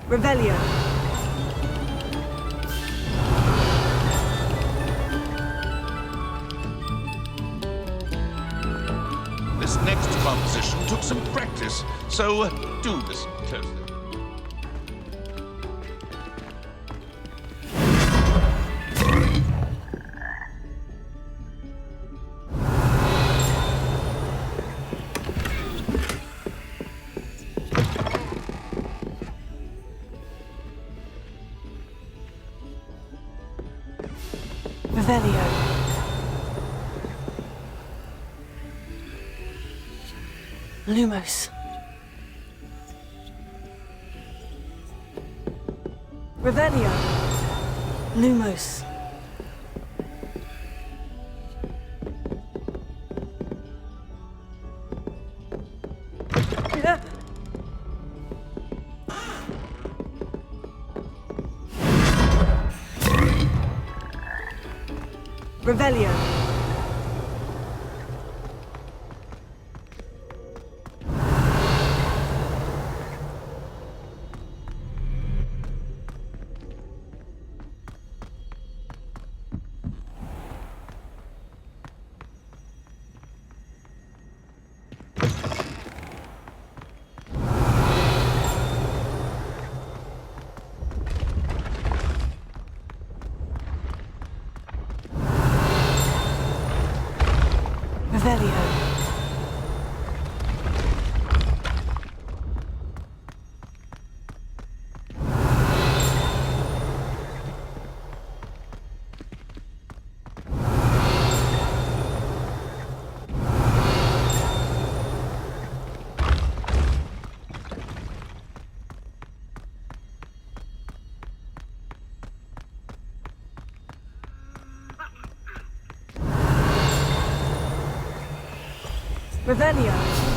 Revelio. This next composition took some practice, so do listen closely. Revelio. Lumos. Revelio. Lumos. Revelio. Revelio. Revelio.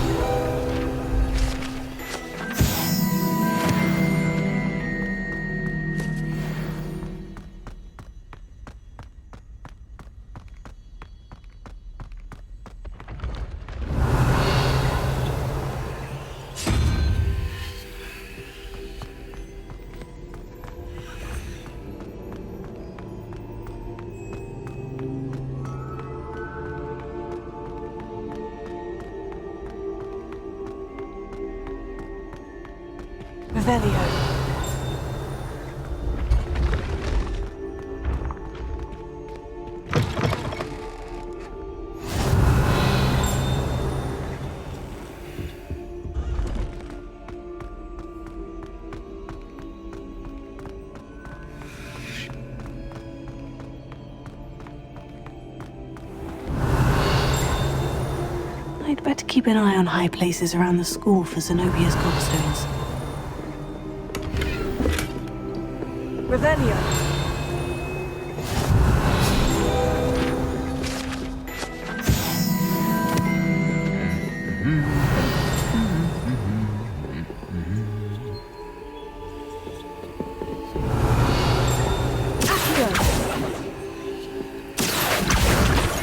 Revelio. I'd better keep an eye on high places around the school for Zenobia's gobstones. Revelio.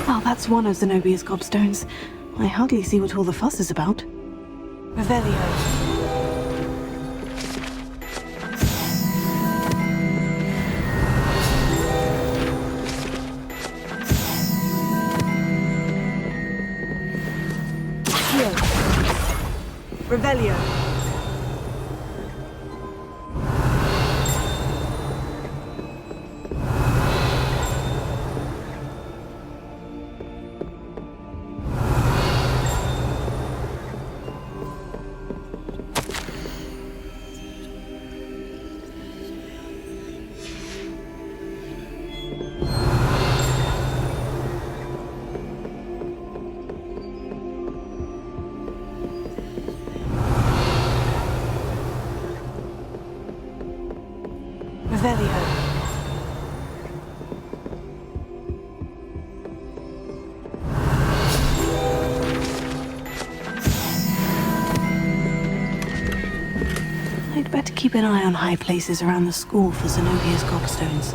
Well, that's one of Zenobia's gobstones. I hardly see what all the fuss is about. Revelio. Revelio. Revelio. I'd better keep an eye on high places around the school for Zenobia's gobstones.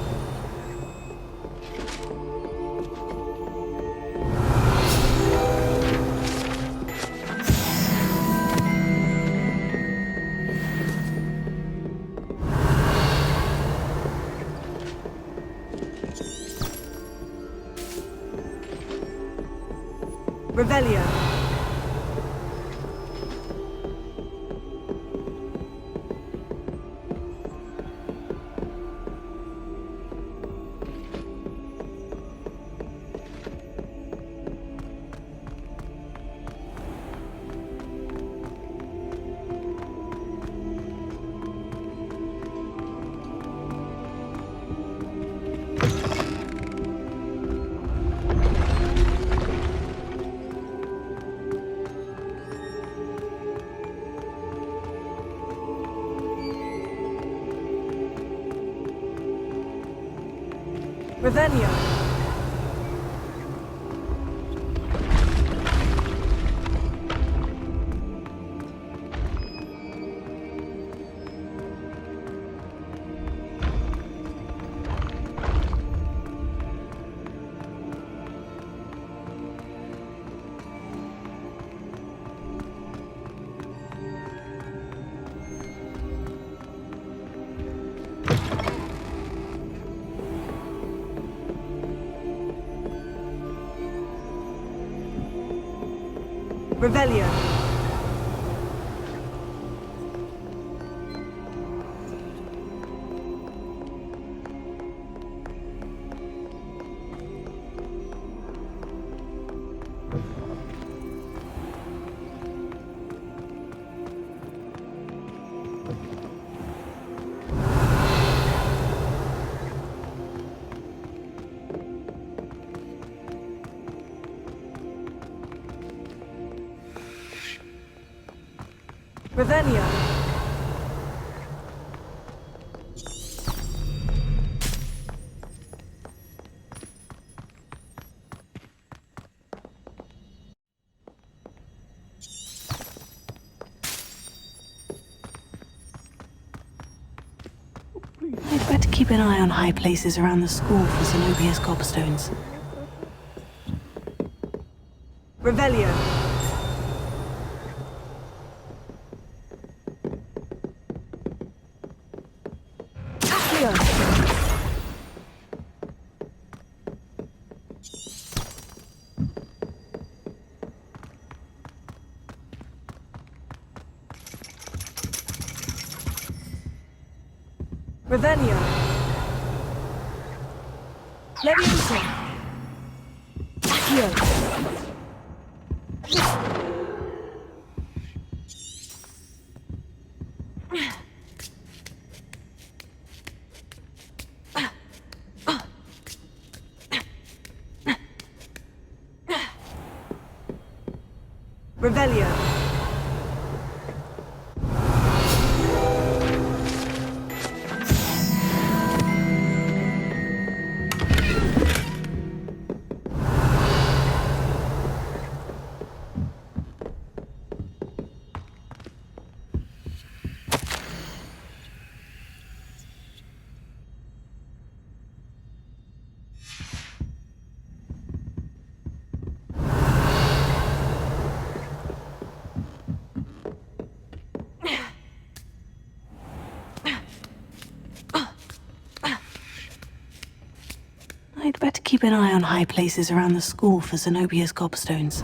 Revelio. Revelio. Revelio. Revelio. I'd better keep an eye on high places around the school for Zenobia's gobstones. Revelio. Revelio. Leviosa. Accio. Revelio. keep an eye on high places around the school for Zenobia's gobstones.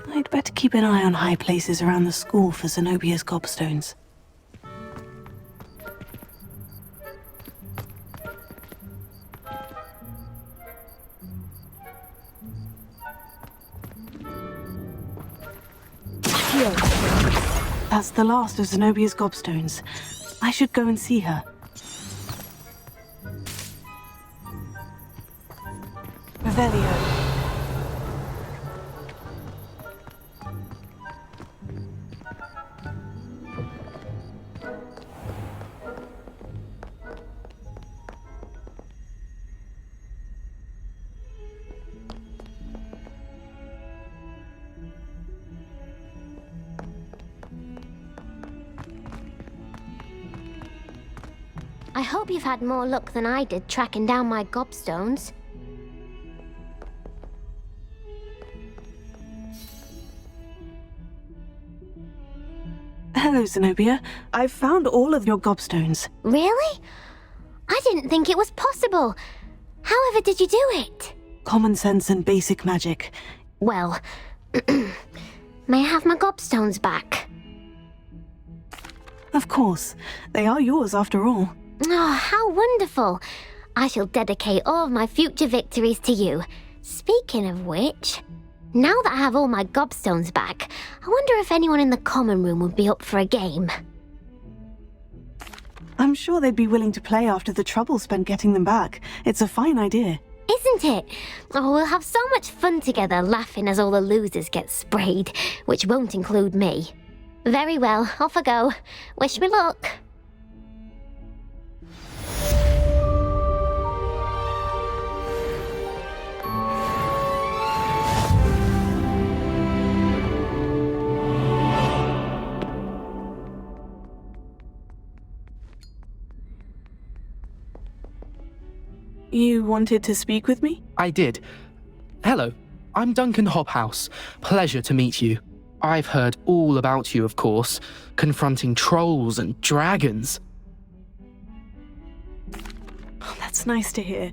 I'd better keep an eye on high places around the school for Zenobia's gobstones. That's the last of Zenobia's gobstones. I should go and see her. Revelio. I hope you've had more luck than I did tracking down my gobstones. Hello, Zenobia. I've found all of your gobstones. Really? I didn't think it was possible. However did you do it? Common sense and basic magic. Well, may I have my gobstones back? Of course. They are yours after all. Oh, how wonderful. I shall dedicate all of my future victories to you. Speaking of which, now that I have all my gobstones back, I wonder if anyone in the common room would be up for a game. I'm sure they'd be willing to play after the trouble spent getting them back. It's a fine idea. Isn't it? Oh, we'll have so much fun together laughing as all the losers get sprayed, which won't include me. Very well, off I go. Wish me luck. You wanted to speak with me? I did. Hello, I'm Duncan Hobhouse. Pleasure to meet you. I've heard all about you, of course, confronting trolls and dragons. Oh, that's nice to hear.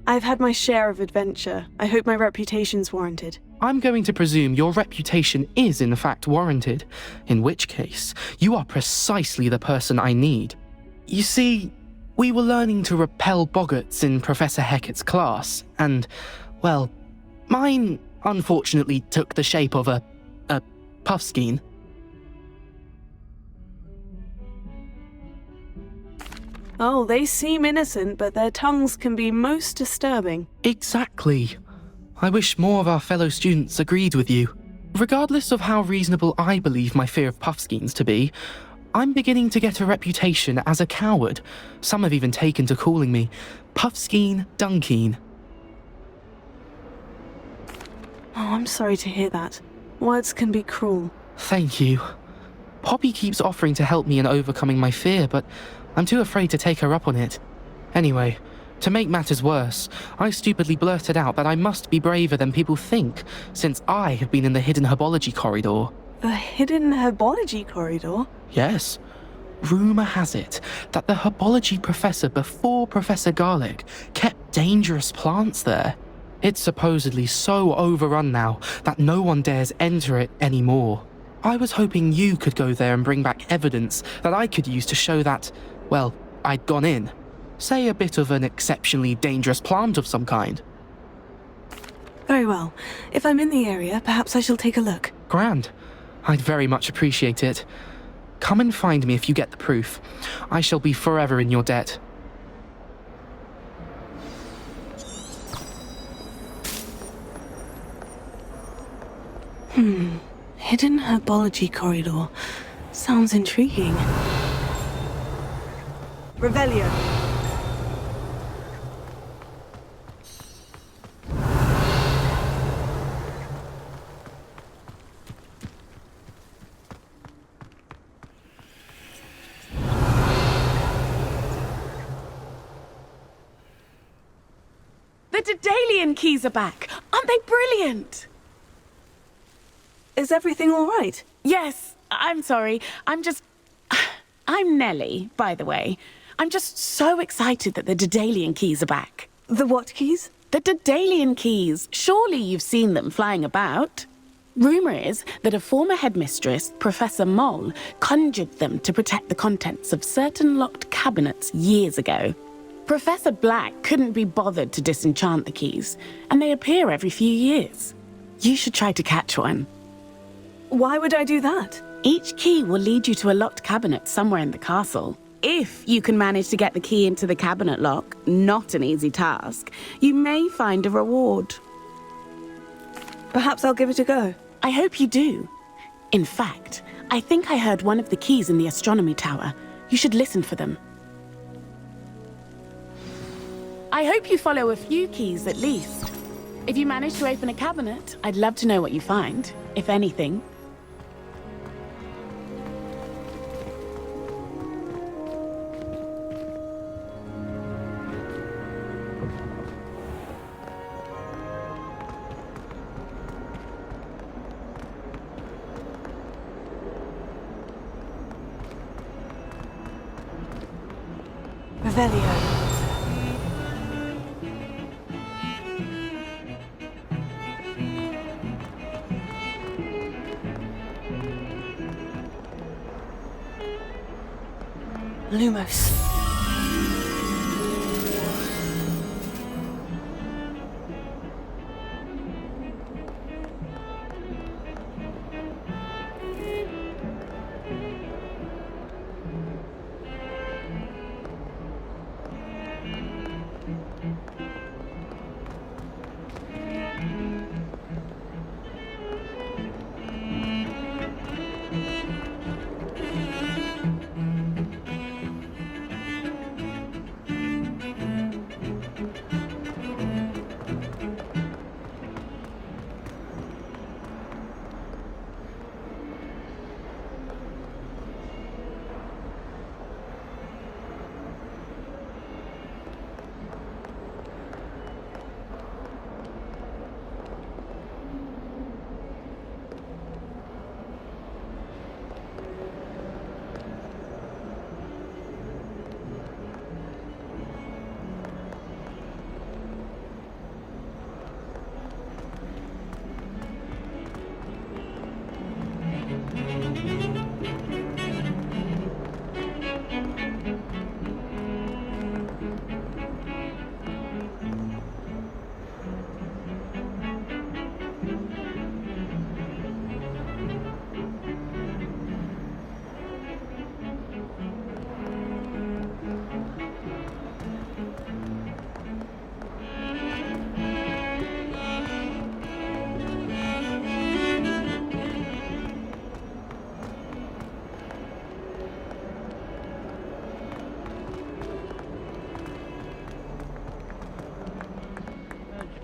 I've had my share of adventure. I hope my reputation's warranted. I'm going to presume your reputation is in fact warranted, in which case, you are precisely the person I need. You see, we were learning to repel boggarts in Professor Hecat's class, and, well, mine unfortunately took the shape of a puffskein. Oh, they seem innocent, but their tongues can be most disturbing. Exactly. I wish more of our fellow students agreed with you. Regardless of how reasonable I believe my fear of puffskeins to be, I'm beginning to get a reputation as a coward. Some have even taken to calling me Puffskein Dunkeen. Oh, I'm sorry to hear that. Words can be cruel. Thank you. Poppy keeps offering to help me in overcoming my fear, but I'm too afraid to take her up on it. Anyway, to make matters worse, I stupidly blurted out that I must be braver than people think, since I have been in the hidden herbology corridor. The hidden herbology corridor? Yes. Rumour has it that the herbology professor before Professor Garlic kept dangerous plants there. It's supposedly so overrun now that no one dares enter it anymore. I was hoping you could go there and bring back evidence that I could use to show that, well, I'd gone in. Say a bit of an exceptionally dangerous plant of some kind. Very well. If I'm in the area, perhaps I shall take a look. Grand. I'd very much appreciate it. Come and find me if you get the proof. I shall be forever in your debt. Hidden herbology corridor. Sounds intriguing. Revelio. The Daedalian keys are back. Aren't they brilliant? Is everything all right? Yes, I'm sorry. I'm Nellie, by the way. I'm just so excited that the Daedalian keys are back. The what keys? The Daedalian keys. Surely you've seen them flying about. Rumour is that a former headmistress, Professor Moll, conjured them to protect the contents of certain locked cabinets years ago. Professor Black couldn't be bothered to disenchant the keys, and they appear every few years. You should try to catch one. Why would I do that? Each key will lead you to a locked cabinet somewhere in the castle. If you can manage to get the key into the cabinet lock, not an easy task, you may find a reward. Perhaps I'll give it a go. I hope you do. In fact, I think I heard one of the keys in the astronomy tower. You should listen for them. I hope you follow a few keys at least. If you manage to open a cabinet, I'd love to know what you find, if anything. Revelio. Lumos.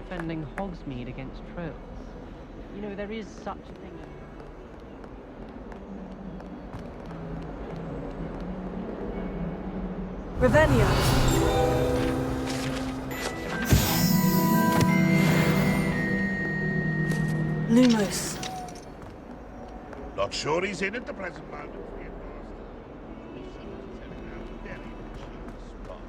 Defending Hogsmeade against trolls. You know, there is such a thing as... Revelio. Lumos. Not sure he's in at the present moment. Headmaster. Someone's telling out a very cheap spot.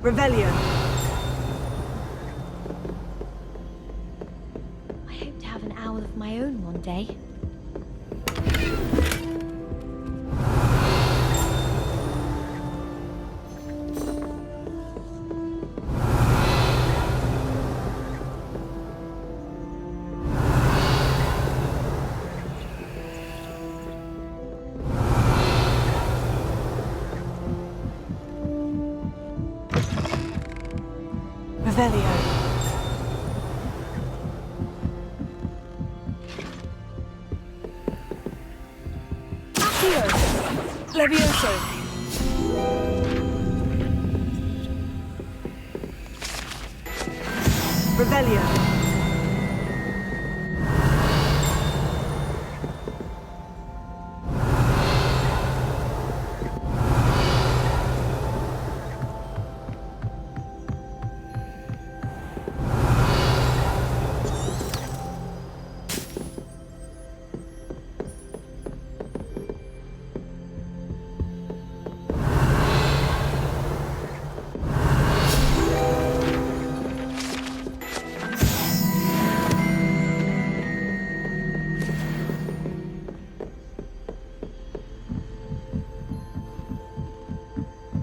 Revelio. I hope to have an owl of my own one day. Revelio. Accio. Levioso. Revelio.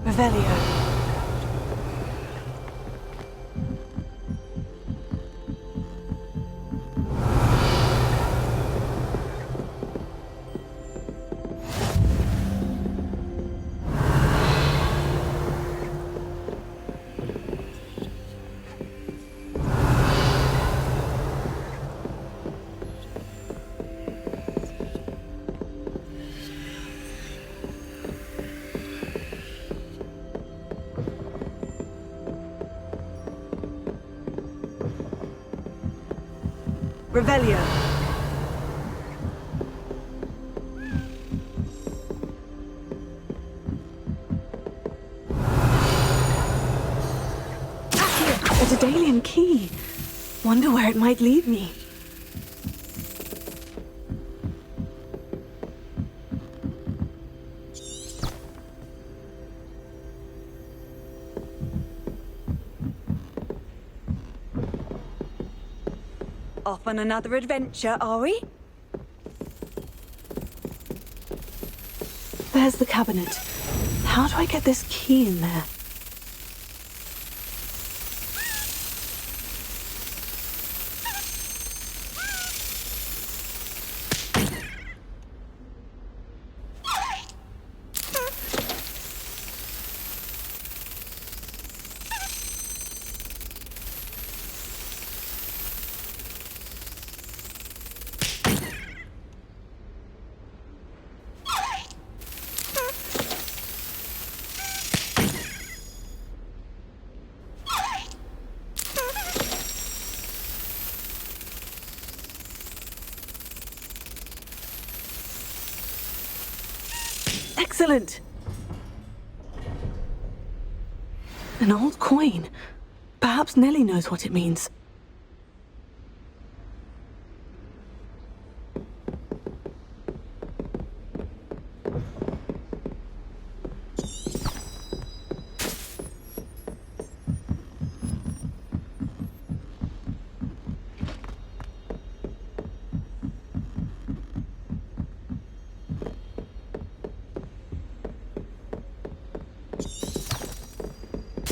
Revelio. Revelio. Accio. A Daedalian key. Wonder where it might lead me. Off on another adventure, are we? There's the cabinet. How do I get this key in there? Excellent! An old coin. Perhaps Nellie knows what it means.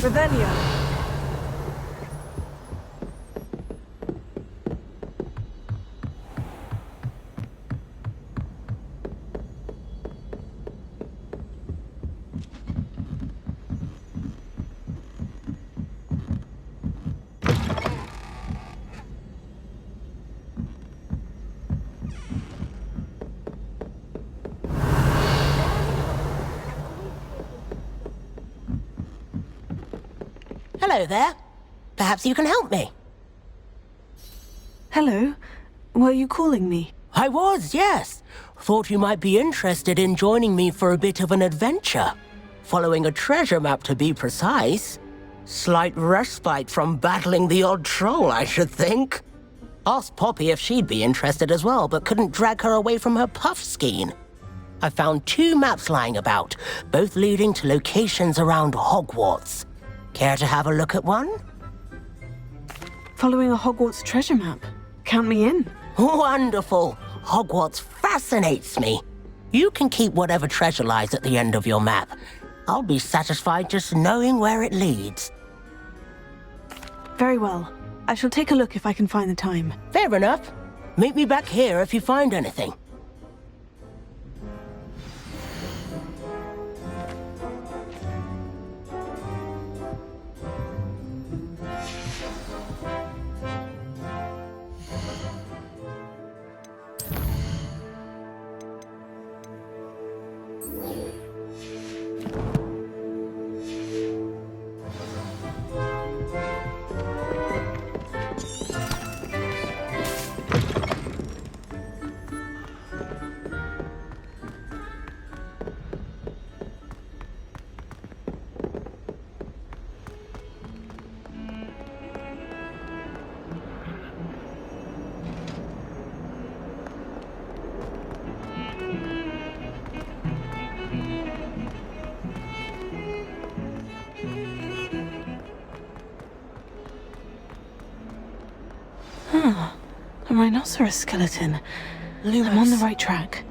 Revelio. Hello there. Perhaps you can help me. Hello. Were you calling me? I was, yes. Thought you might be interested in joining me for a bit of an adventure. Following a treasure map, to be precise. Slight respite from battling the odd troll, I should think. Asked Poppy if she'd be interested as well, but couldn't drag her away from her puff skein. I found 2 maps lying about, both leading to locations around Hogwarts. Care to have a look at one? Following a Hogwarts treasure map. Count me in. Wonderful! Hogwarts fascinates me. You can keep whatever treasure lies at the end of your map. I'll be satisfied just knowing where it leads. Very well. I shall take a look if I can find the time. Fair enough. Meet me back here if you find anything. A rhinoceros skeleton. I'm on the right track.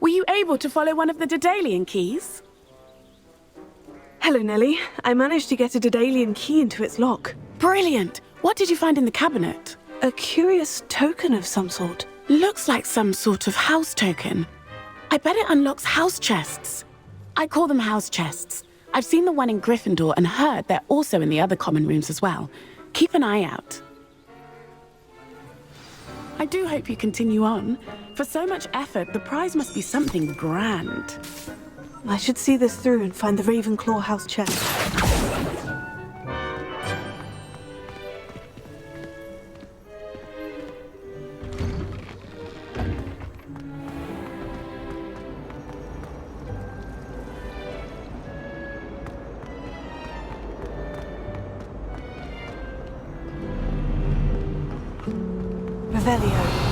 Were you able to follow one of the Daedalian keys? Hello, Nellie. I managed to get a Daedalian key into its lock. Brilliant! What did you find in the cabinet? A curious token of some sort. Looks like some sort of house token. I bet it unlocks house chests. I call them house chests. I've seen the one in Gryffindor and heard they're also in the other common rooms as well. Keep an eye out. I do hope you continue on. For so much effort, the prize must be something grand. I should see this through and find the Ravenclaw house chest. Revelio.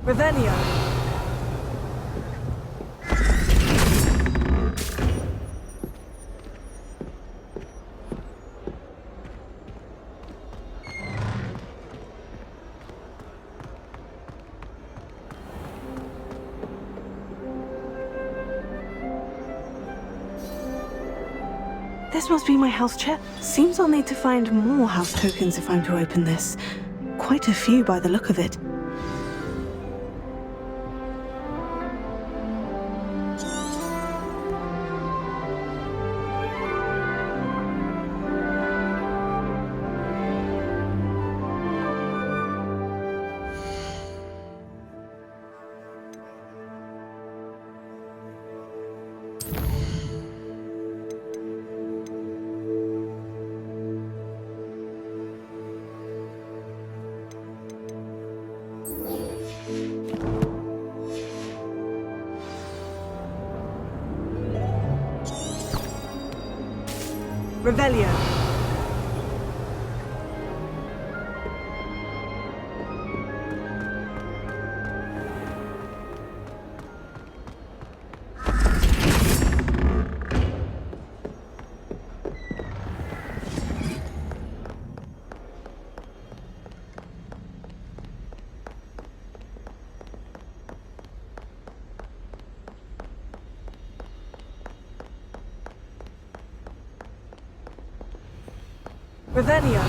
Revelio. This must be my house chest. Seems I'll need to find more house tokens if I'm to open this. Quite a few by the look of it. Revelio. Revelio.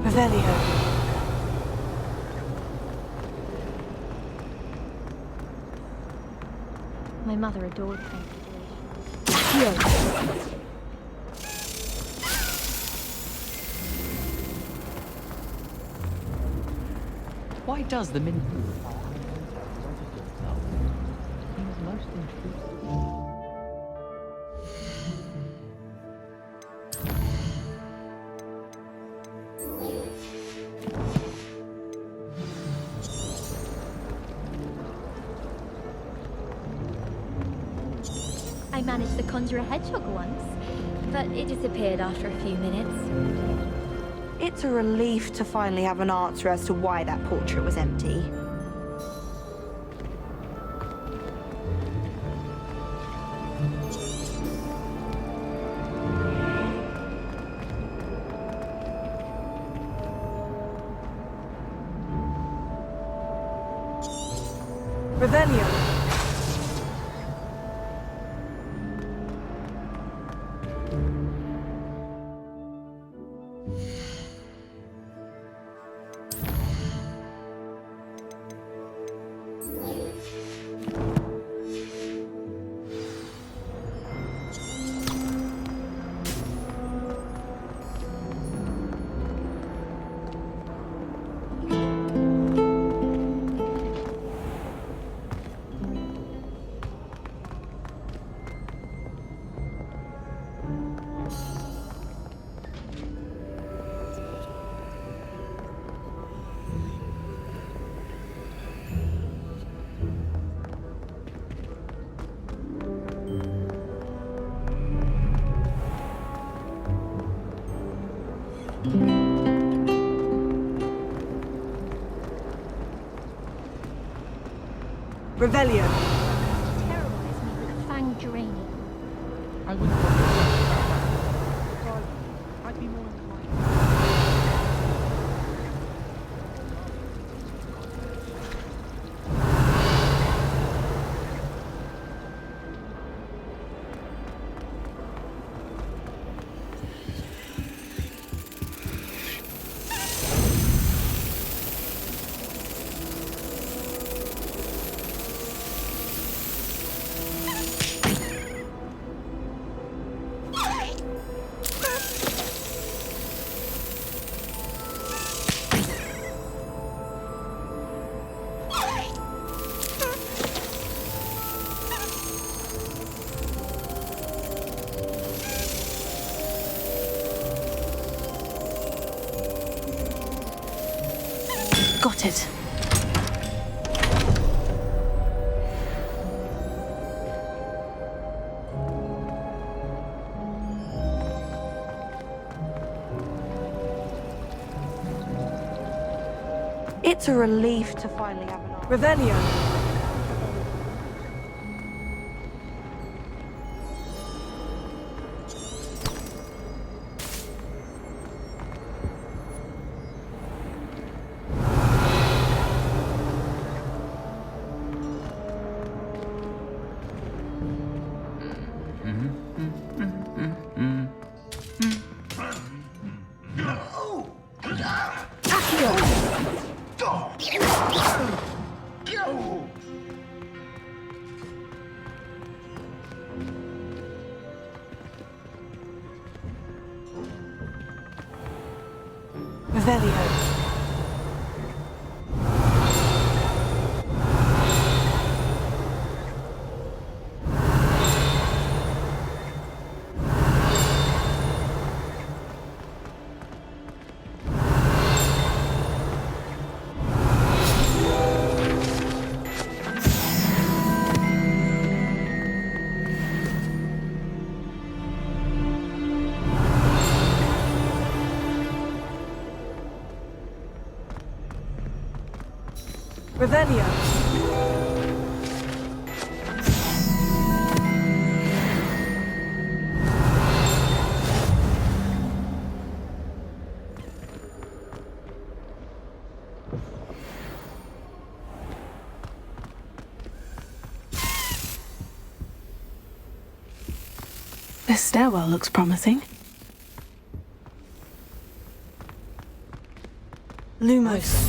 Revelio. My mother adored them. Why does the Min seems most intrusive? I managed to conjure a hedgehog once, but it disappeared after a few minutes. It's a relief to finally have an answer as to why that portrait was empty. Revelio. Revelio. Terrorize me with a fanged geranium. I wouldn't. I'd be more inclined. Got it. It's a relief to finally have an answer. Revelio. Revelio. Revelio. This stairwell looks promising. Lumos.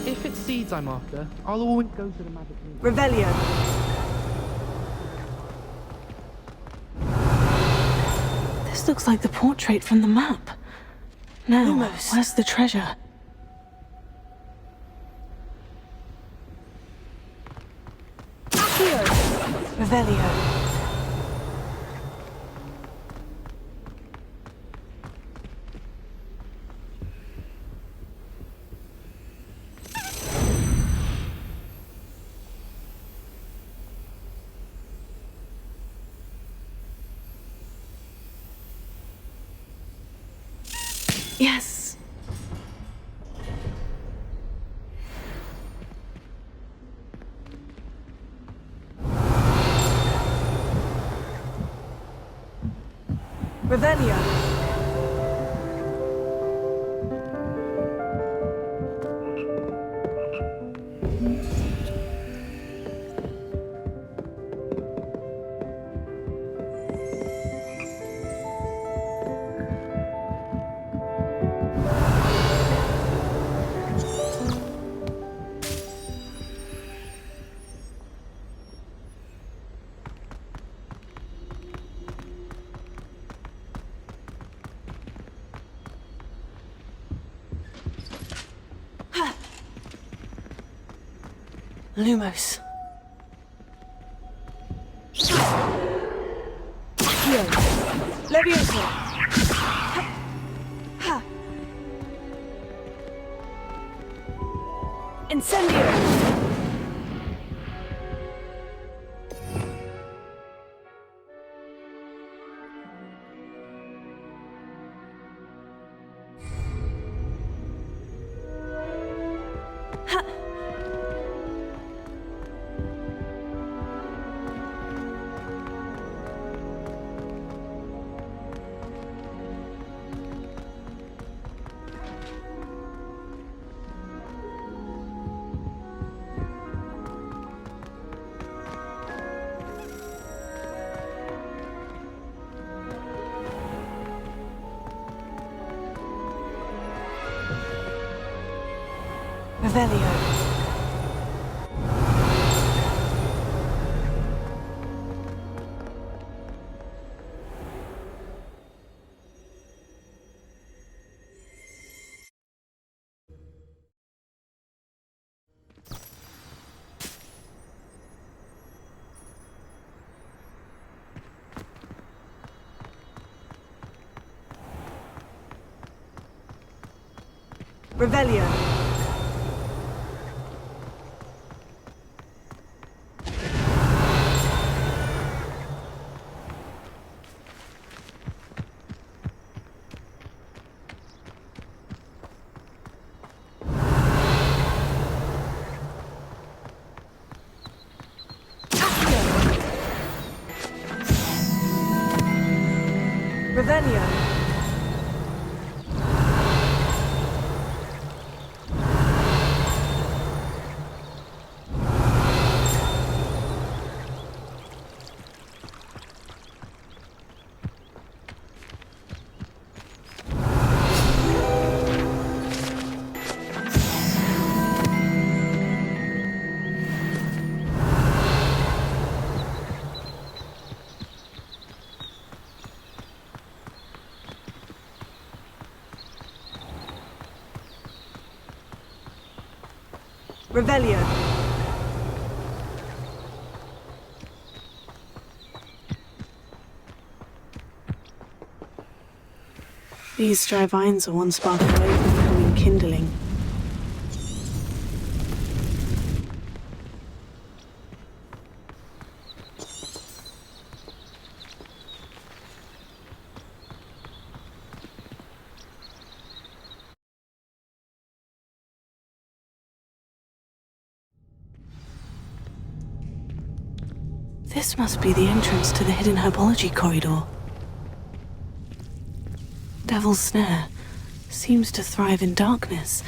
If it's seeds I'm after, I'll always go to the magic room. Revelio. This looks like the portrait from the map. Now, Lumos. where's the treasure? Revelio. Yes. Revelio. Lumos. Accio. Levioso. Ha. Incendio. Revelio. Revelio. Revelio. Revelio. These dry vines are one spark away from becoming kindling. This must be the entrance to the hidden herbology corridor. Devil's Snare seems to thrive in darkness.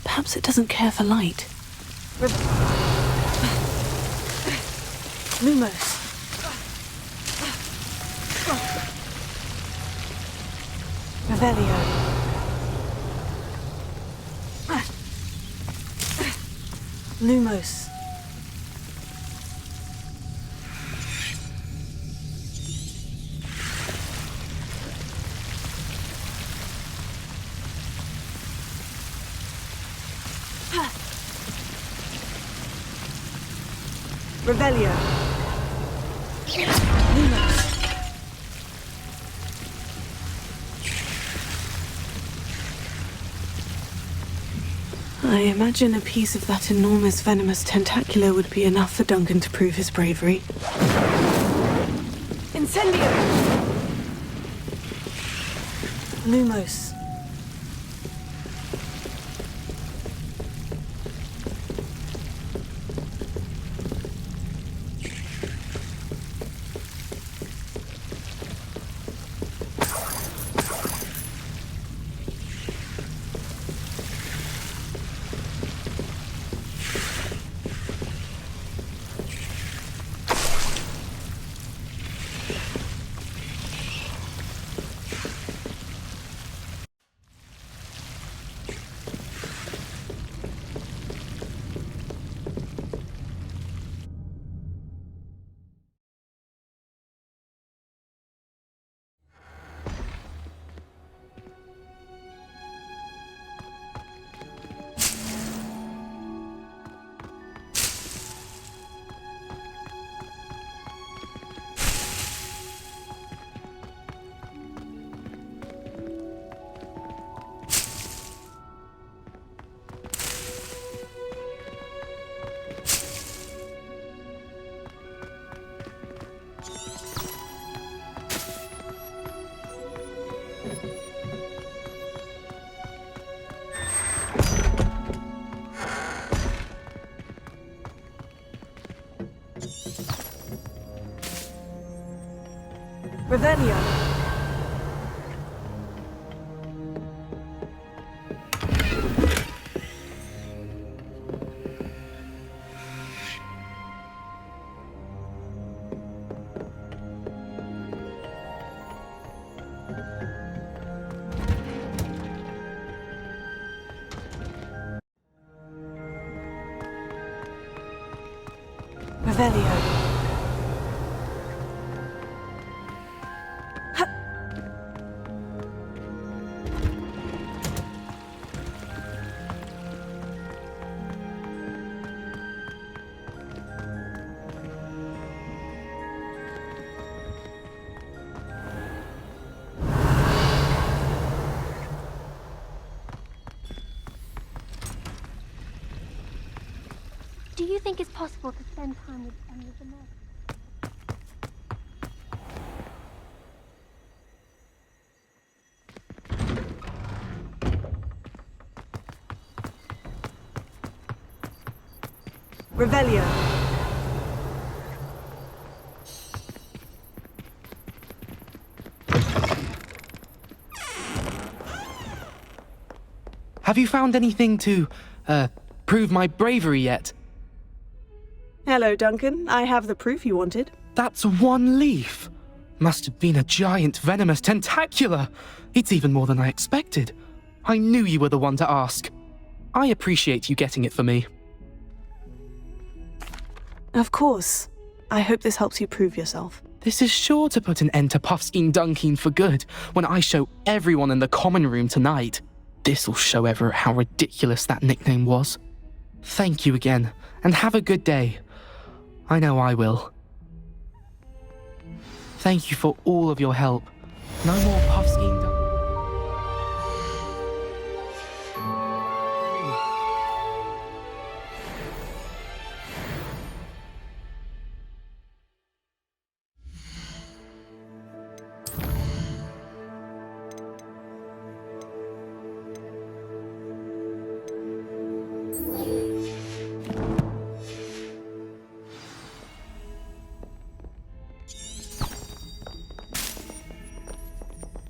Perhaps it doesn't care for light. Lumos. Revelio. Lumos. Revelio. Lumos. I imagine a piece of that enormous venomous tentacular would be enough for Duncan to prove his bravery. Incendio! Lumos. Revelio. Revelio. Do you think it's possible to spend time with any of the men? Revelio. Have you found anything to, prove my bravery yet? Hello, Duncan. I have the proof you wanted. That's one leaf. Must have been a giant venomous tentacula. It's even more than I expected. I knew you were the one to ask. I appreciate you getting it for me. Of course. I hope this helps you prove yourself. This is sure to put an end to Puffskein Dunkeen for good when I show everyone in the common room tonight. This'll show Everett how ridiculous that nickname was. Thank you again, and have a good day. I know I will. Thank you for all of your help. No more puff skiing.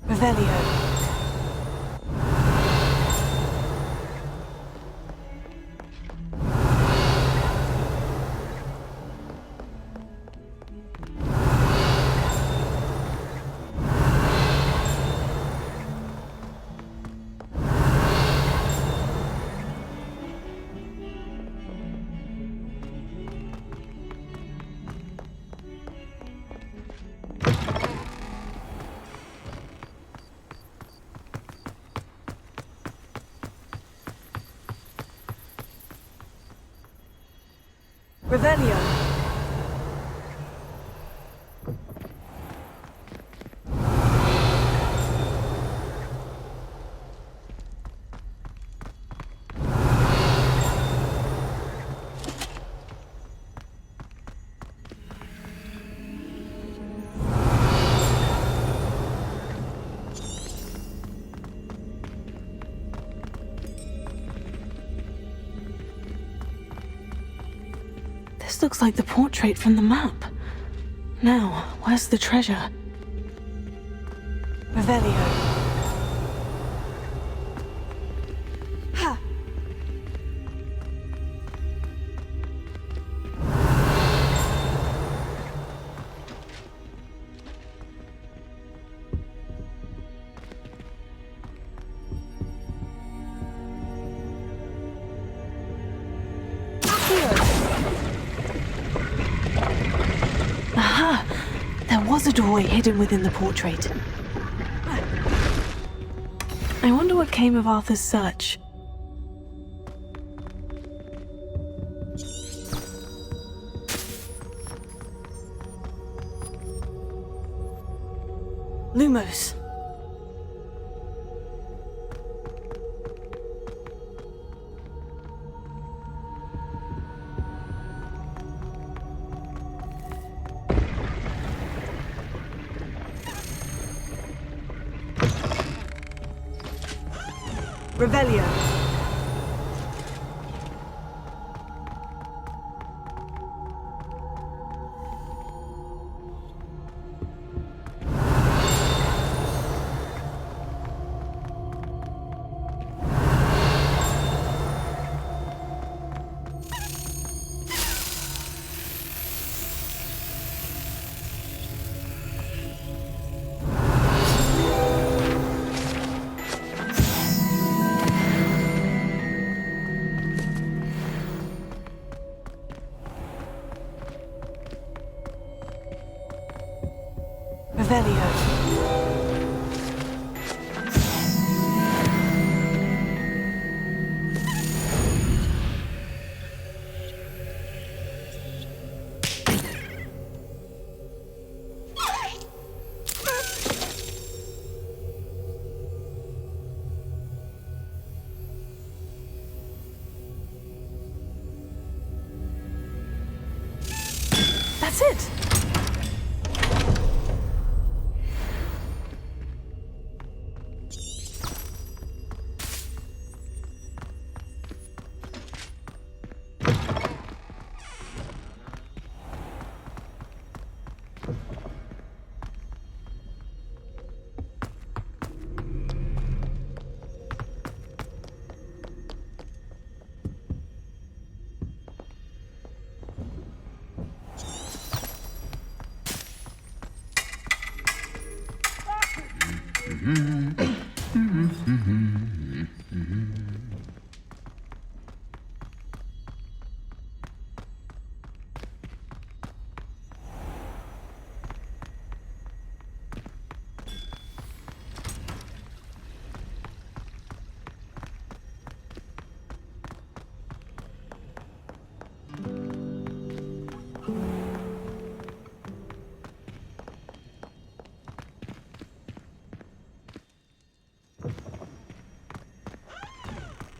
Revelio. Revelio. This looks like the portrait from the map. Now, where's the treasure? Revelio. Ha! Aha! There was a doorway hidden within the portrait. I wonder what came of Arthur's search. Lumos. Revelio. Revelio. That's it.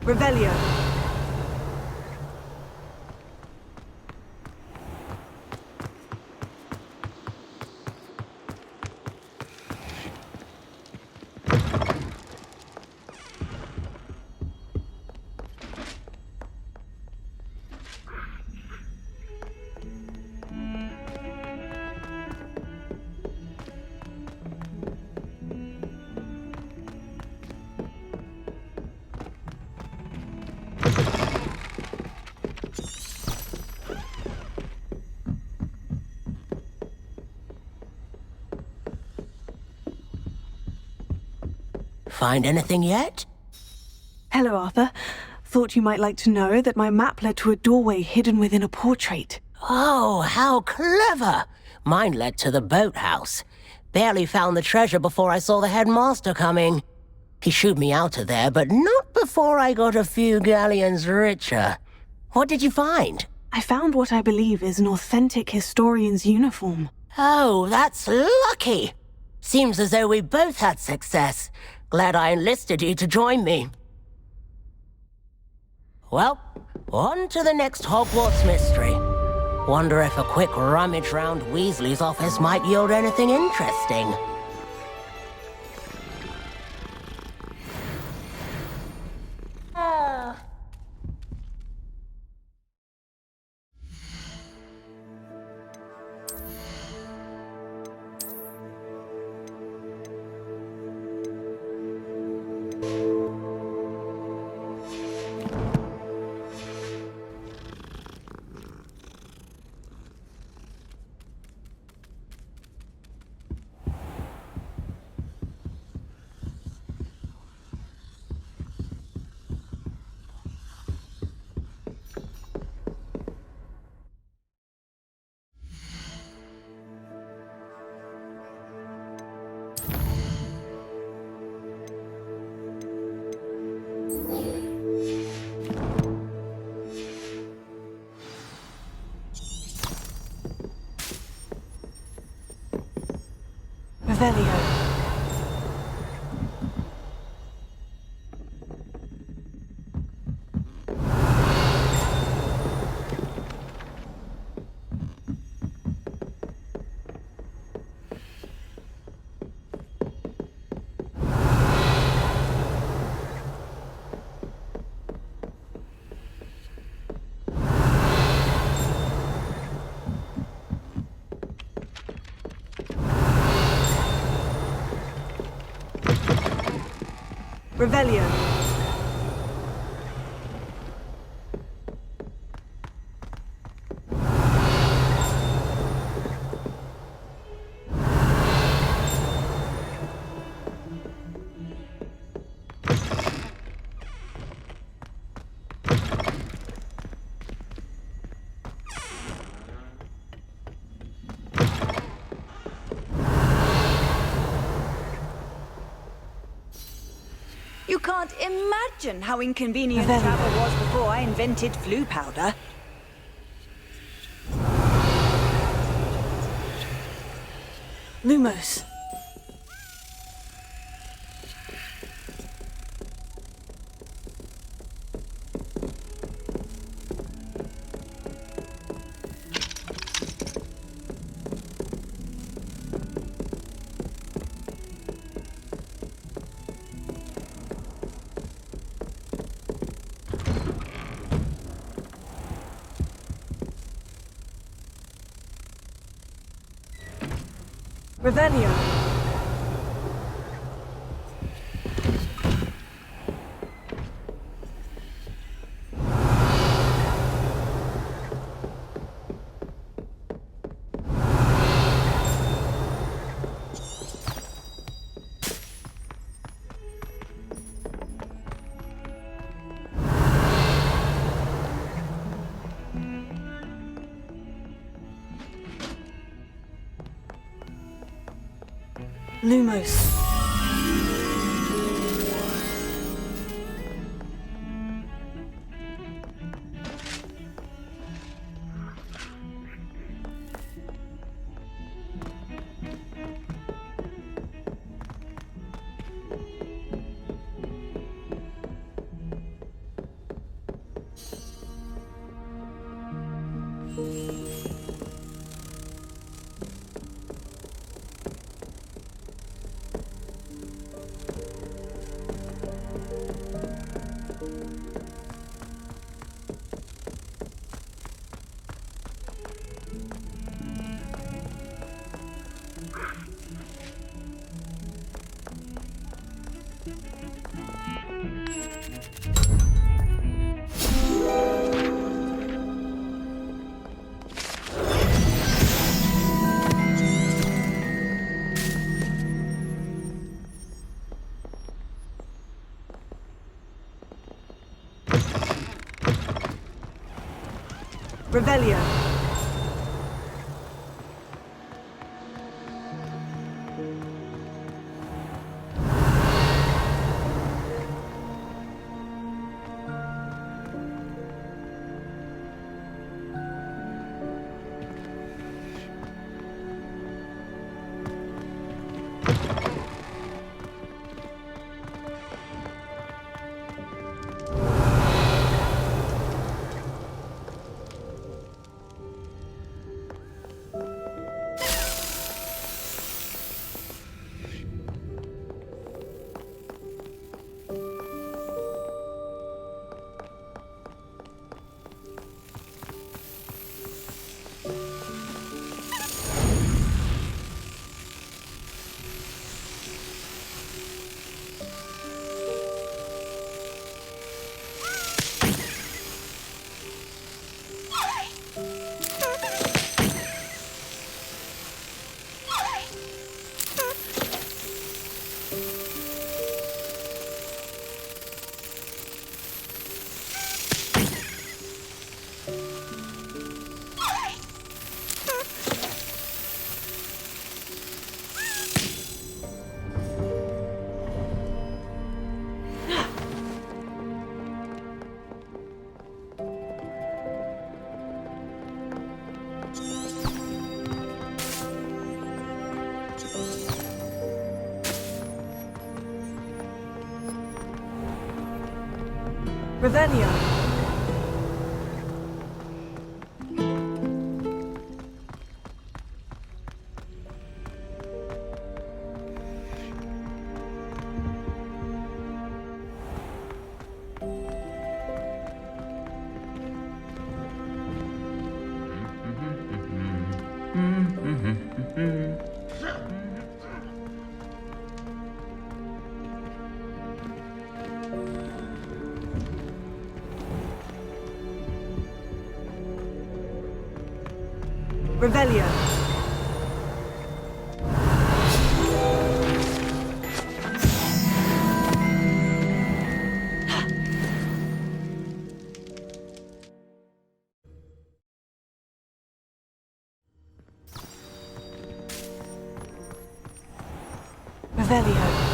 Revelio. Find anything yet? Hello, Arthur. Thought you might like to know that my map led to a doorway hidden within a portrait. Oh, how clever! Mine led to the boathouse. Barely found the treasure before I saw the headmaster coming. He shooed me out of there, but not before I got a few galleons richer. What did you find? I found what I believe is an authentic historian's uniform. Oh, that's lucky! Seems as though we both had success. Glad I enlisted you to join me. Well, on to the next Hogwarts mystery. Wonder if a quick rummage round Weasley's office might yield anything interesting. Revelio. Revelio. You can't imagine how inconvenient Very travel was before I invented flu powder. Lumos. Revelio. Lumos. Revelio. Revelio. Revelio. Revelio.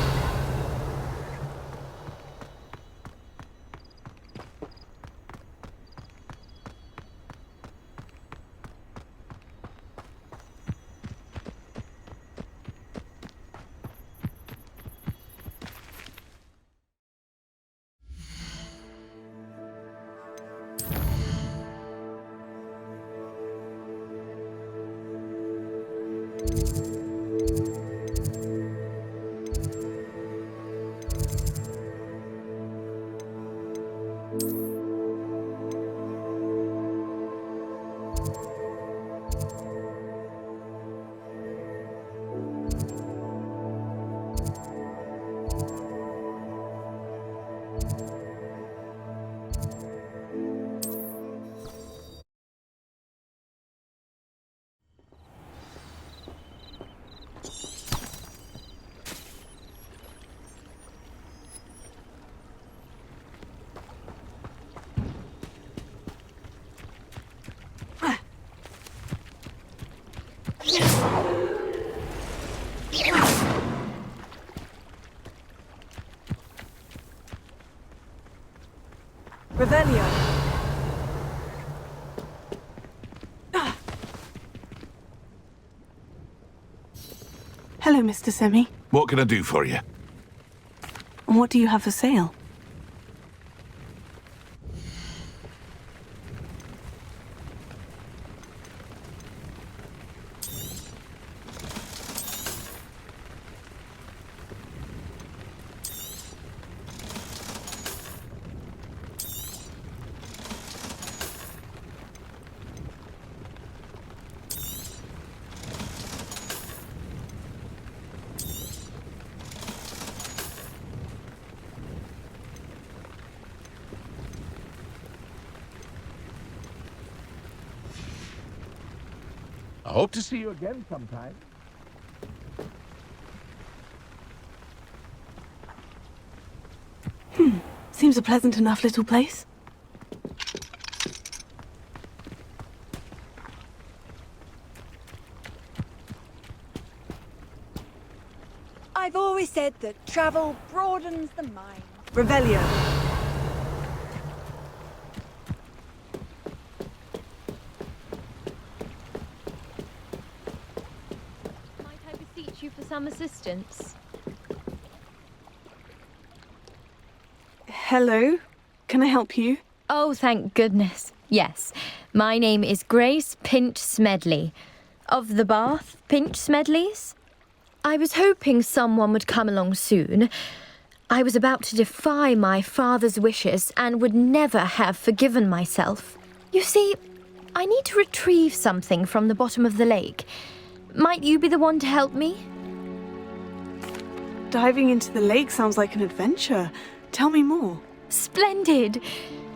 Revelio. Hello, Mr. Semi. What can I do for you? What do you have for sale? hope to see you again sometime. Seems a pleasant enough little place. I've always said that travel broadens the mind. Revelio. Might I beseech you for some assistance? Hello? Can I help you? Oh, thank goodness. Yes. My name is Grace Pinch Smedley. Of the Bath Pinch Smedleys? I was hoping someone would come along soon. I was about to defy my father's wishes and would never have forgiven myself. You see, I need to retrieve something from the bottom of the lake. Might you be the one to help me? Diving into the lake sounds like an adventure. Tell me more. Splendid!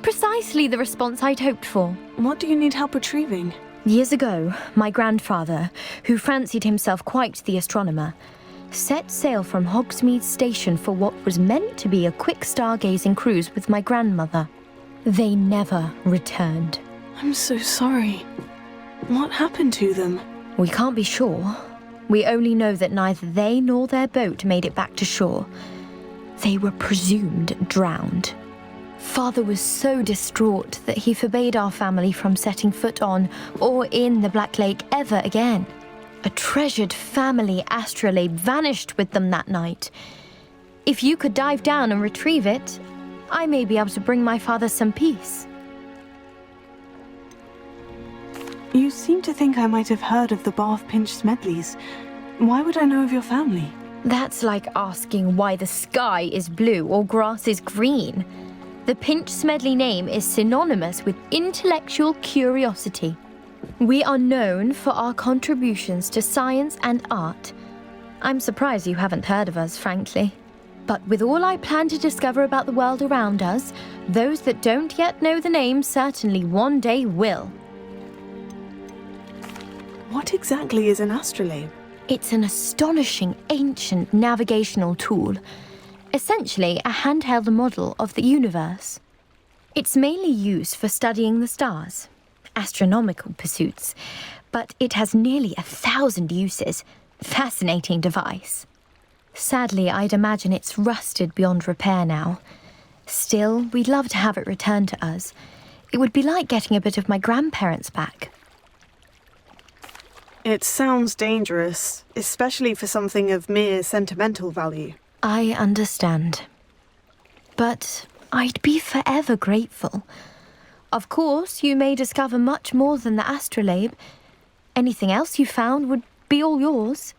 Precisely the response I'd hoped for. What do you need help retrieving? Years ago, my grandfather, who fancied himself quite the astronomer, set sail from Hogsmeade Station for what was meant to be a quick stargazing cruise with my grandmother. They never returned. I'm so sorry. What happened to them? We can't be sure. We only know that neither they nor their boat made it back to shore. They were presumed drowned. Father was so distraught that he forbade our family from setting foot on or in the Black Lake ever again. A treasured family astrolabe vanished with them that night. If you could dive down and retrieve it, I may be able to bring my father some peace. You seem to think I might have heard of the Bath Pinch Smedleys. Why would I know of your family? That's like asking why the sky is blue or grass is green. The Pinch Smedley name is synonymous with intellectual curiosity. We are known for our contributions to science and art. I'm surprised you haven't heard of us, frankly. But with all I plan to discover about the world around us, those that don't yet know the name certainly one day will. What exactly is an astrolabe? It's an astonishing ancient navigational tool. Essentially a handheld model of the universe. It's mainly used for studying the stars, astronomical pursuits, but it has nearly 1,000 uses. Fascinating device. Sadly, I'd imagine it's rusted beyond repair now. Still, we'd love to have it returned to us. It would be like getting a bit of my grandparents back. It sounds dangerous, especially for something of mere sentimental value. I understand. But I'd be forever grateful. Of course, you may discover much more than the astrolabe. Anything else you found would be all yours.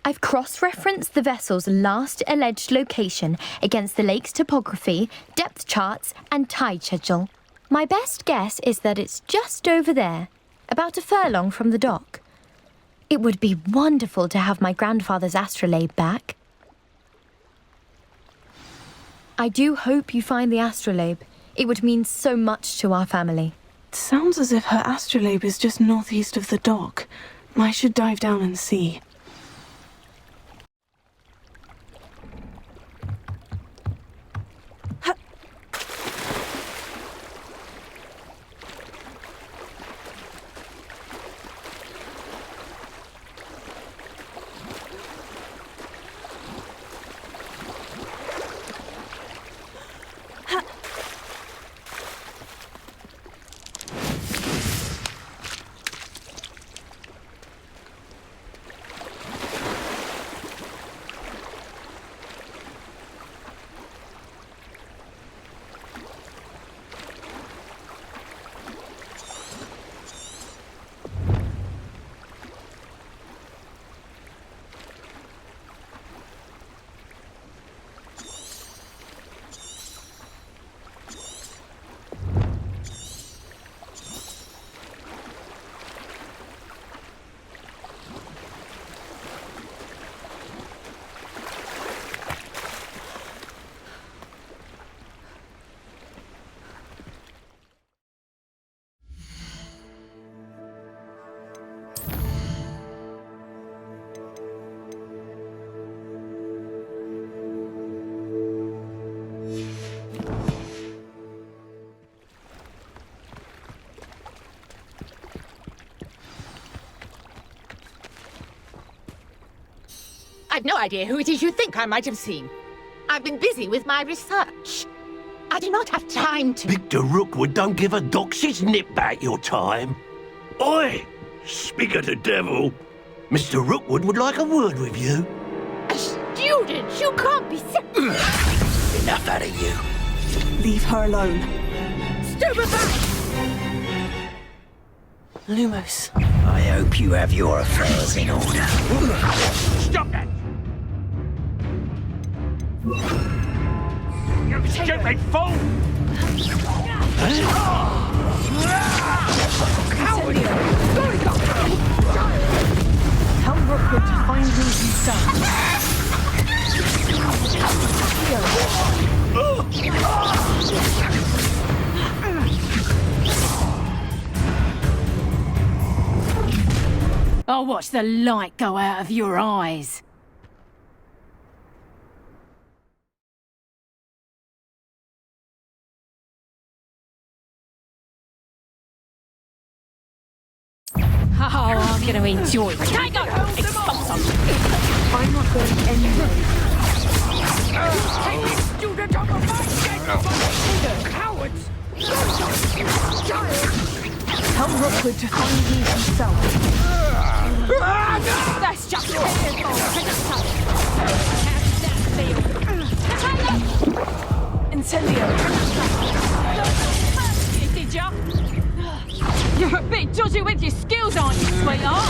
I've cross-referenced the vessel's last alleged location against the lake's topography, depth charts, and tide schedule. My best guess is that it's just over there, about a furlong from the dock. It would be wonderful to have my grandfather's astrolabe back. I do hope you find the astrolabe. It would mean so much to our family. It sounds as if her astrolabe is just northeast of the dock. I should dive down and see. I've no idea who it is you think I might have seen. I've been busy with my research. I do not have time to... Victor Rookwood don't give a doxy's nip back your time. Oi! Speak of the devil. Mr. Rookwood would like a word with you. A student? You can't be... Enough out of you. Leave her alone. Stupefy! Lumos. I hope you have your affairs in order. Stop that! You stupid fool! Coward! Tell Rookwood to find me himself. I'll watch the light go out of your eyes. Oh, I'm going to enjoy it. Take up! I'm not going anywhere. Take this student on the right! Cowards! Tell Rookwood to find me himself. That's just Incendio. Did ya? You're a bit dodgy with your skills, aren't you, sweetheart?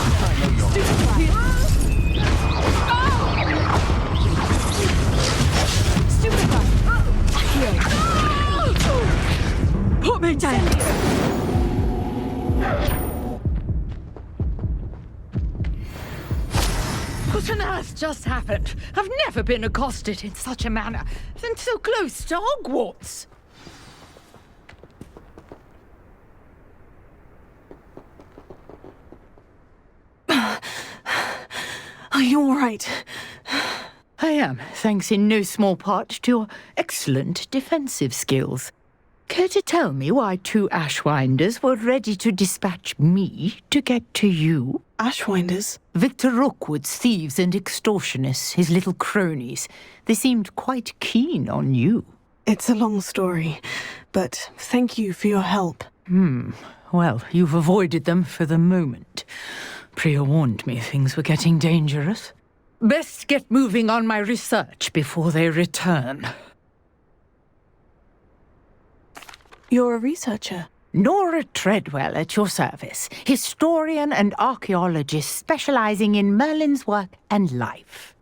Put me down. What on earth just happened? I've never been accosted in such a manner, and so close to Hogwarts. Are you all right? I am, thanks in no small part to your excellent defensive skills. Care to tell me why 2 Ashwinders were ready to dispatch me to get to you? Ashwinders? Victor Rookwood's thieves and extortionists, his little cronies. They seemed quite keen on you. It's a long story, but thank you for your help. Well, you've avoided them for the moment. Priya warned me things were getting dangerous. Best get moving on my research before they return. You're a researcher? Nora Treadwell at your service, historian and archaeologist specializing in Merlin's work and life.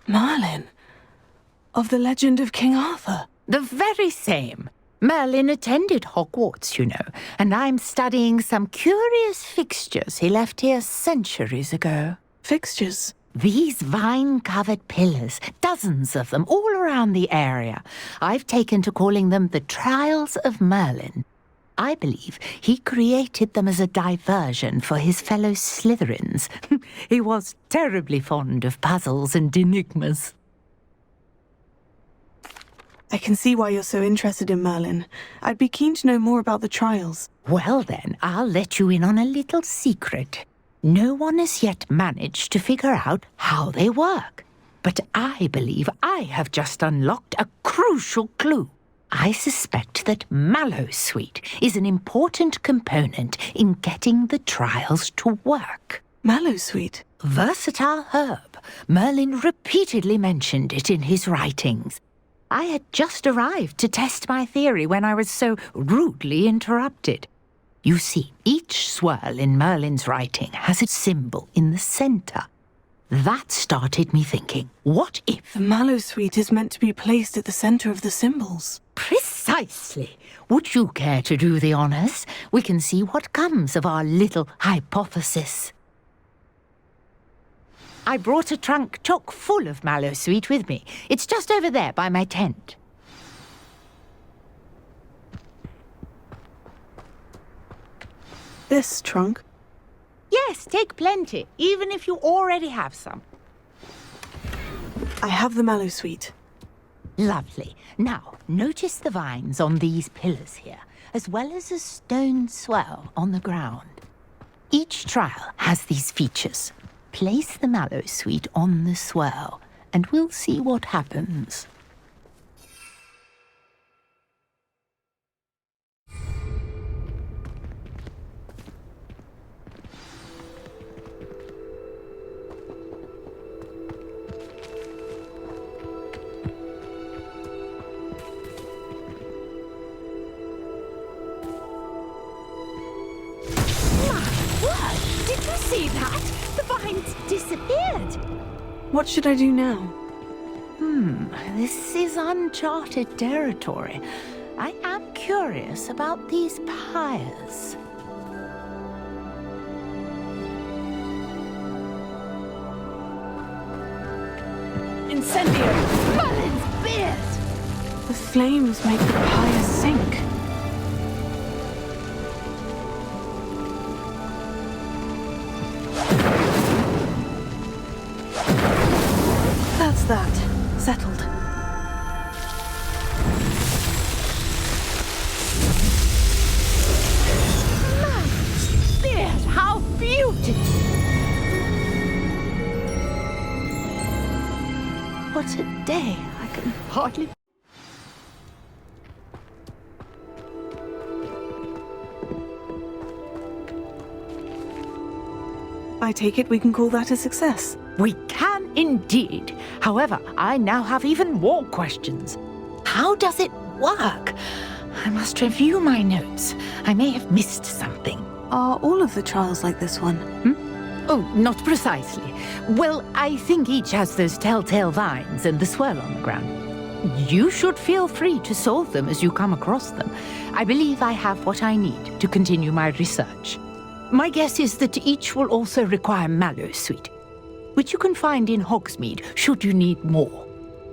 Merlin? Of the legend of King Arthur? The very same. Merlin attended Hogwarts, you know, and I'm studying some curious fixtures he left here centuries ago. Fixtures? These vine-covered pillars, dozens of them, all around the area. I've taken to calling them the Trials of Merlin. I believe he created them as a diversion for his fellow Slytherins. He was terribly fond of puzzles and enigmas. I can see why you're so interested in Merlin. I'd be keen to know more about the trials. Well then, I'll let you in on a little secret. No one has yet managed to figure out how they work. But I believe I have just unlocked a crucial clue. I suspect that Mallowsweet is an important component in getting the trials to work. Mallowsweet? Versatile herb. Merlin repeatedly mentioned it in his writings. I had just arrived to test my theory when I was so rudely interrupted. You see, each swirl in Merlin's writing has a symbol in the center. That started me thinking, what if... The Mallowsweet is meant to be placed at the center of the symbols. Precisely. Would you care to do the honors? We can see what comes of our little hypothesis. I brought a trunk chock full of Mallowsweet with me. It's just over there by my tent. This trunk? Yes, take plenty, even if you already have some. I have the Mallowsweet. Lovely. Now, notice the vines on these pillars here, as well as a stone swell on the ground. Each trial has these features. Place the mallow sweet on the swirl, and we'll see what happens. Did you see that? The vines disappeared. What should I do now? This is uncharted territory. I am curious about these pyres. Incendio! Merlin's beard! The flames make the pyre sink. That's that. Settled. Beard, how beautiful! What a day. I can hardly... I take it we can call that a success. We can indeed. However, I now have even more questions. How does it work? I must review my notes. I may have missed something. Are all of the trials like this one? Oh, not precisely. Well, I think each has those telltale vines and the swirl on the ground. You should feel free to solve them as you come across them. I believe I have what I need to continue my research. My guess is that each will also require mallow sweet, which you can find in Hogsmeade should you need more.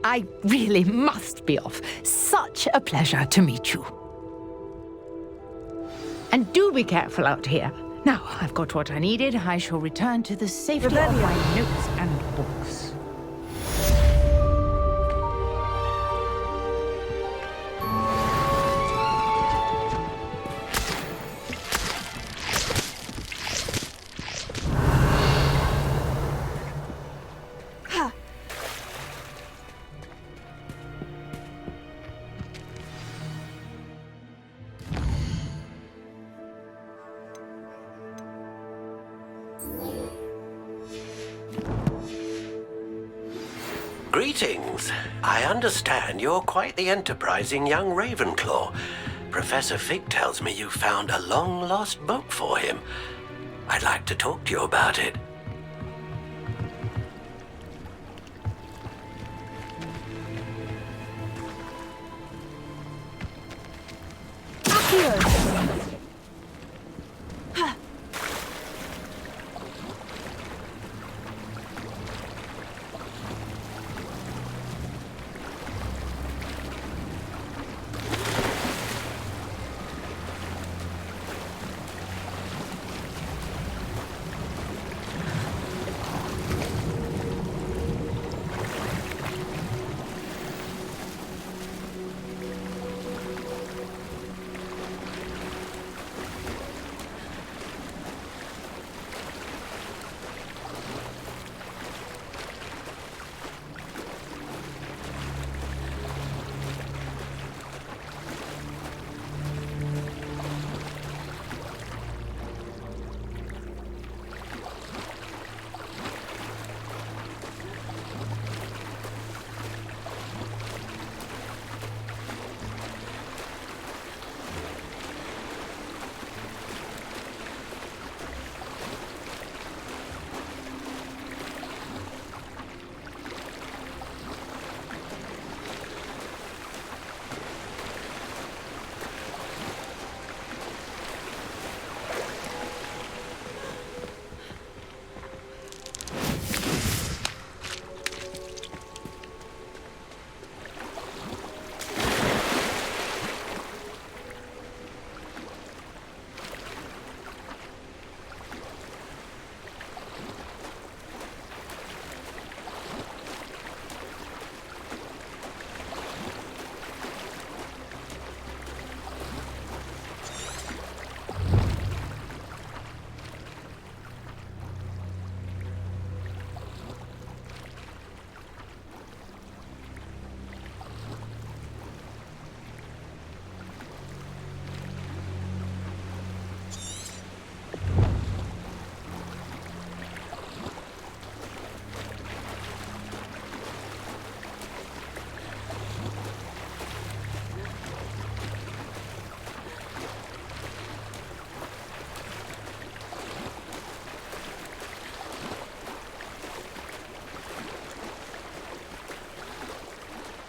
I really must be off. Such a pleasure to meet you. And do be careful out here. Now, I've got what I needed. I shall return to the safety of my notes and books. Greetings. I understand you're quite the enterprising young Ravenclaw. Professor Fig tells me you found a long-lost book for him. I'd like to talk to you about it.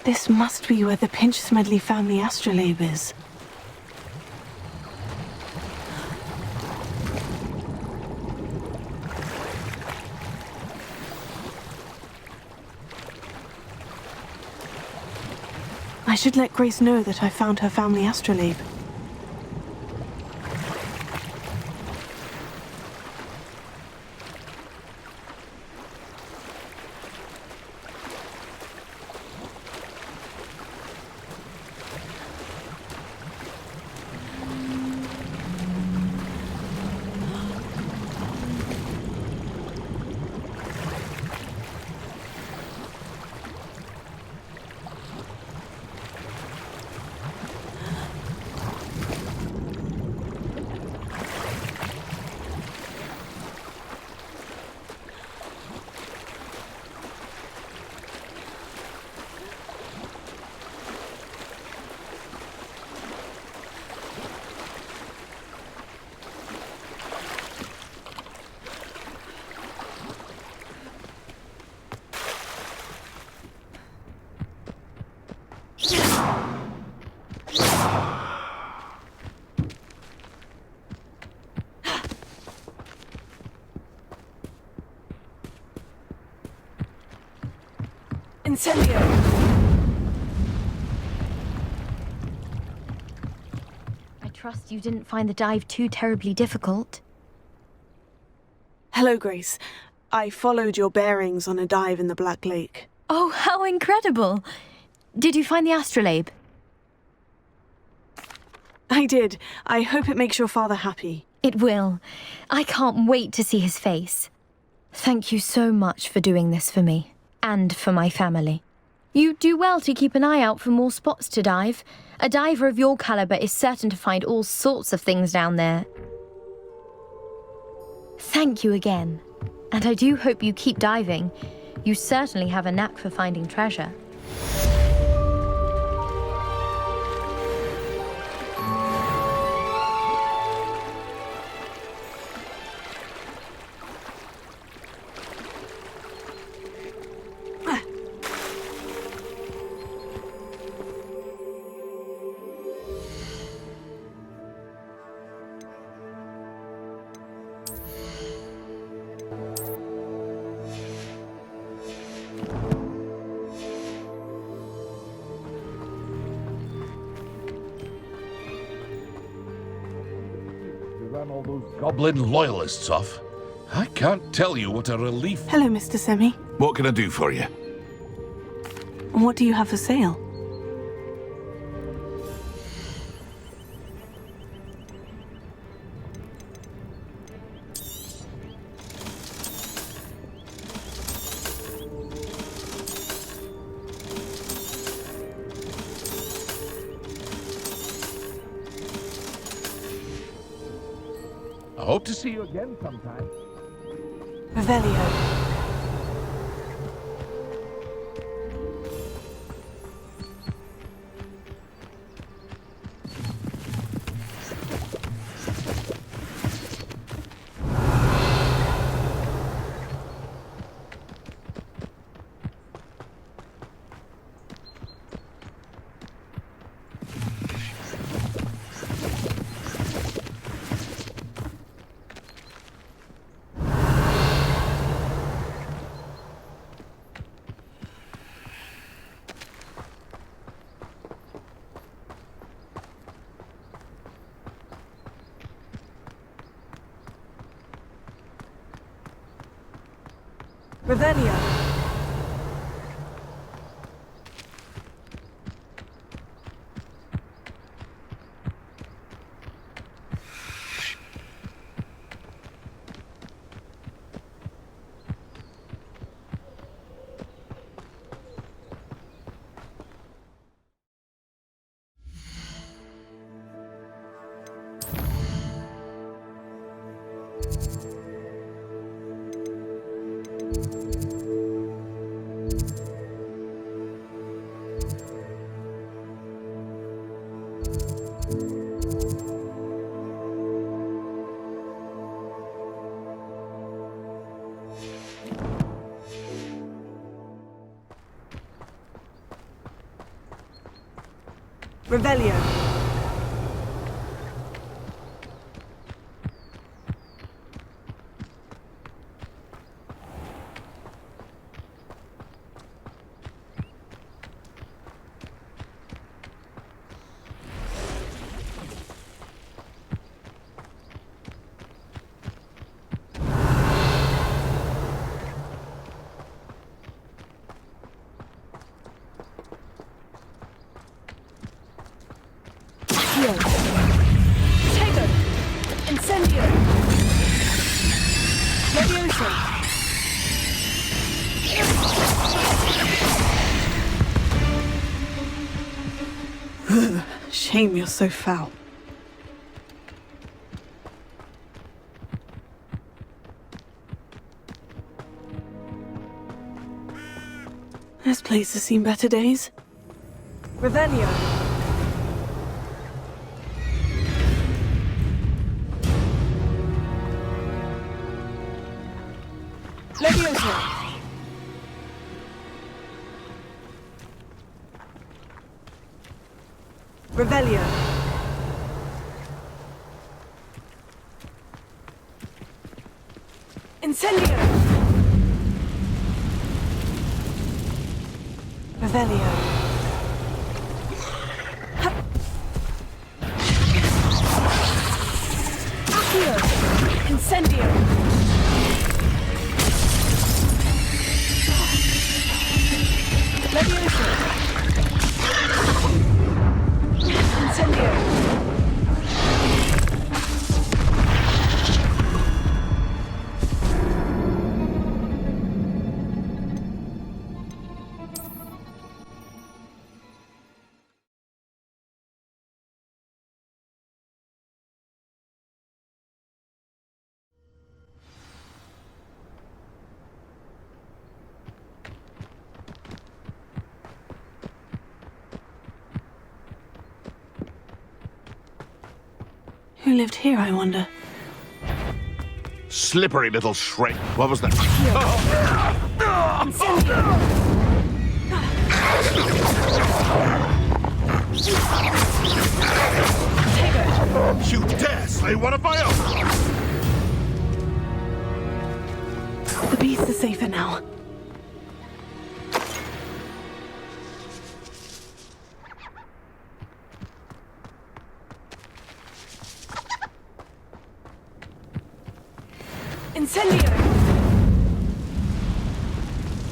This must be where the Pinch-Smedley family astrolabe is. I should let Grace know that I found her family astrolabe. Incendio! I trust you didn't find the dive too terribly difficult. Hello, Grace. I followed your bearings on a dive in the Black Lake. Oh, how incredible! Did you find the astrolabe? I did. I hope it makes your father happy. It will. I can't wait to see his face. Thank you so much for doing this for me. And for my family. You do well to keep an eye out for more spots to dive. A diver of your caliber is certain to find all sorts of things down there. Thank you again. And I do hope you keep diving. You certainly have a knack for finding treasure. Run all those goblin loyalists off. I can't tell you what a relief. Hello, Mr. Semi. What can I do for you? What do you have for sale? I hope to see you again sometime. Revelio. Revelio. Revelio. Tego! Incendio! Leviosa! Shame you're so foul. This place has seen better days. Revelio! Leviosa! Revelio! Incendio! Revelio. Accio! Incendio! Leviosa! Incendio! Who lived here, I wonder? Slippery little shrink. What was that? You dare slay one of my own! The beast is safer now. Incendio!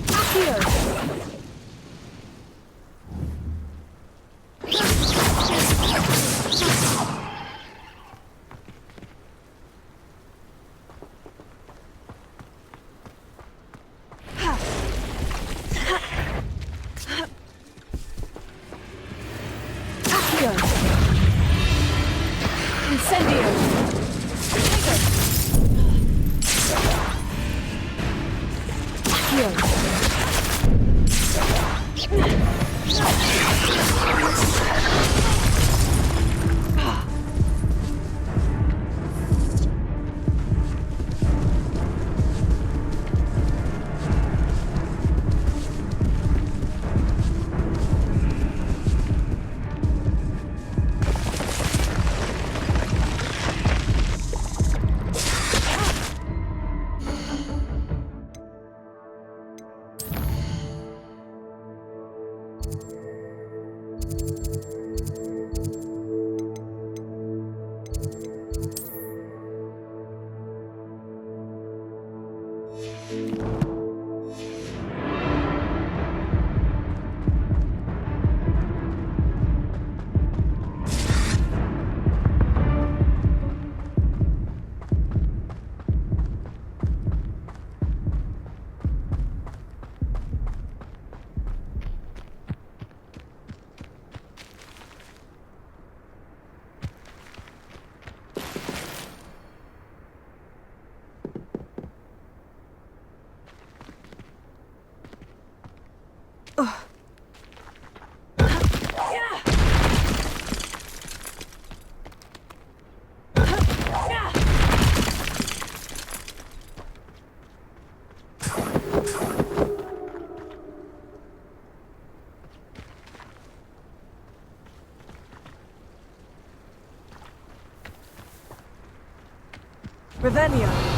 Accio! Accio! Incendio! Revelio.